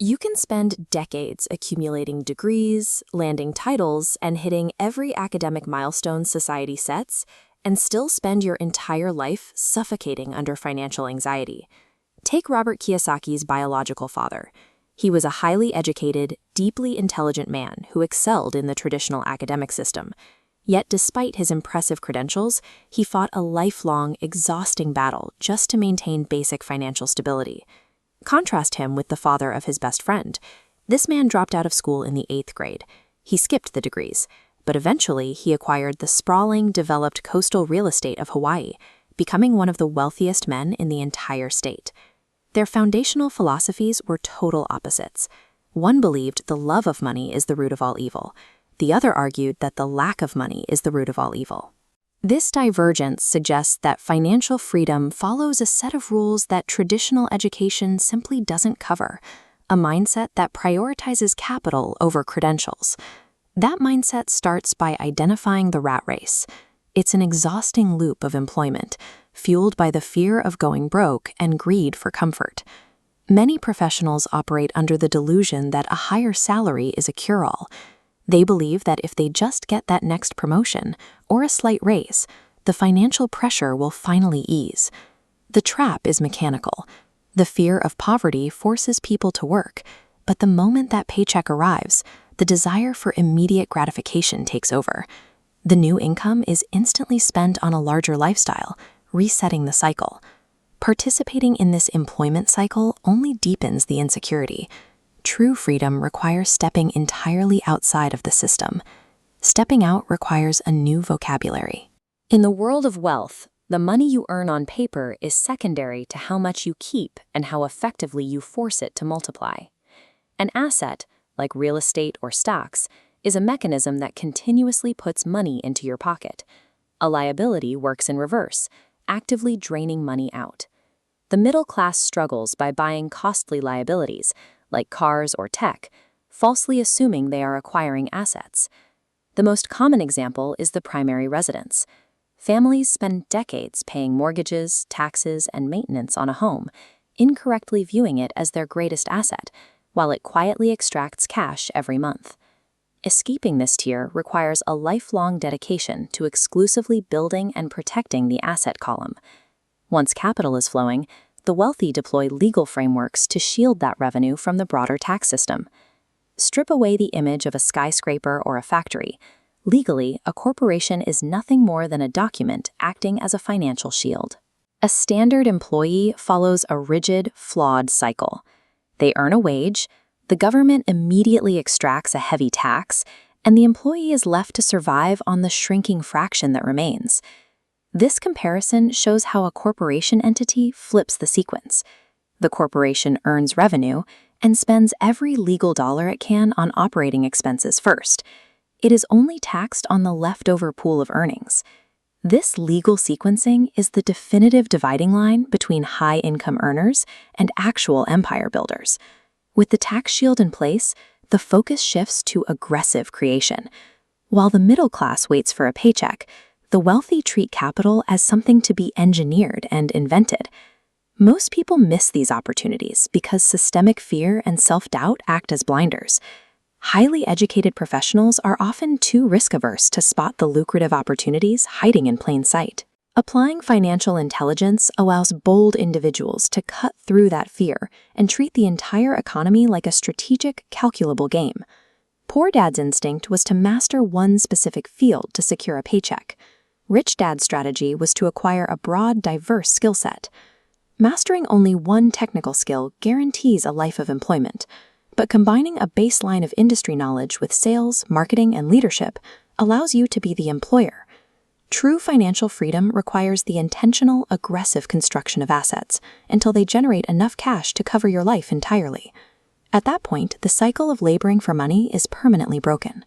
You can spend decades accumulating degrees, landing titles, and hitting every academic milestone society sets, and still spend your entire life suffocating under financial anxiety. Take Robert Kiyosaki's biological father. He was a highly educated, deeply intelligent man who excelled in the traditional academic system. Yet despite his impressive credentials, he fought a lifelong, exhausting battle just to maintain basic financial stability. Contrast him with the father of his best friend. This man dropped out of school in the 8th grade. He skipped the degrees, but eventually he acquired the sprawling, developed coastal real estate of Hawaii, becoming one of the wealthiest men in the entire state. Their foundational philosophies were total opposites. One believed the love of money is the root of all evil. The other argued that the lack of money is the root of all evil. This divergence suggests that financial freedom follows a set of rules that traditional education simply doesn't cover, a mindset that prioritizes capital over credentials. That mindset starts by identifying the rat race. It's an exhausting loop of employment, fueled by the fear of going broke and greed for comfort. Many professionals operate under the delusion that a higher salary is a cure-all. They believe that if they just get that next promotion or a slight raise, the financial pressure will finally ease. The trap is mechanical. The fear of poverty forces people to work, but the moment that paycheck arrives, the desire for immediate gratification takes over. The new income is instantly spent on a larger lifestyle, resetting the cycle. Participating in this employment cycle only deepens the insecurity. True freedom requires stepping entirely outside of the system. Stepping out requires a new vocabulary. In the world of wealth, the money you earn on paper is secondary to how much you keep and how effectively you force it to multiply. An asset, like real estate or stocks, is a mechanism that continuously puts money into your pocket. A liability works in reverse, actively draining money out. The middle class struggles by buying costly liabilities, like cars or tech, falsely assuming they are acquiring assets. The most common example is the primary residence. Families spend decades paying mortgages, taxes, and maintenance on a home, incorrectly viewing it as their greatest asset, while it quietly extracts cash every month. Escaping this tier requires a lifelong dedication to exclusively building and protecting the asset column. Once capital is flowing, the wealthy deploy legal frameworks to shield that revenue from the broader tax system. Strip away the image of a skyscraper or a factory. Legally, a corporation is nothing more than a document acting as a financial shield. A standard employee follows a rigid, flawed cycle. They earn a wage, the government immediately extracts a heavy tax, and the employee is left to survive on the shrinking fraction that remains. This comparison shows how a corporation entity flips the sequence. The corporation earns revenue and spends every legal dollar it can on operating expenses first. It is only taxed on the leftover pool of earnings. This legal sequencing is the definitive dividing line between high-income earners and actual empire builders. With the tax shield in place, the focus shifts to aggressive creation. While the middle class waits for a paycheck, the wealthy treat capital as something to be engineered and invented. Most people miss these opportunities because systemic fear and self-doubt act as blinders. Highly educated professionals are often too risk-averse to spot the lucrative opportunities hiding in plain sight. Applying financial intelligence allows bold individuals to cut through that fear and treat the entire economy like a strategic, calculable game. Poor Dad's instinct was to master one specific field to secure a paycheck. Rich Dad's strategy was to acquire a broad, diverse skill set. Mastering only one technical skill guarantees a life of employment, but combining a baseline of industry knowledge with sales, marketing, and leadership allows you to be the employer. True financial freedom requires the intentional, aggressive construction of assets until they generate enough cash to cover your life entirely. At that point, the cycle of laboring for money is permanently broken.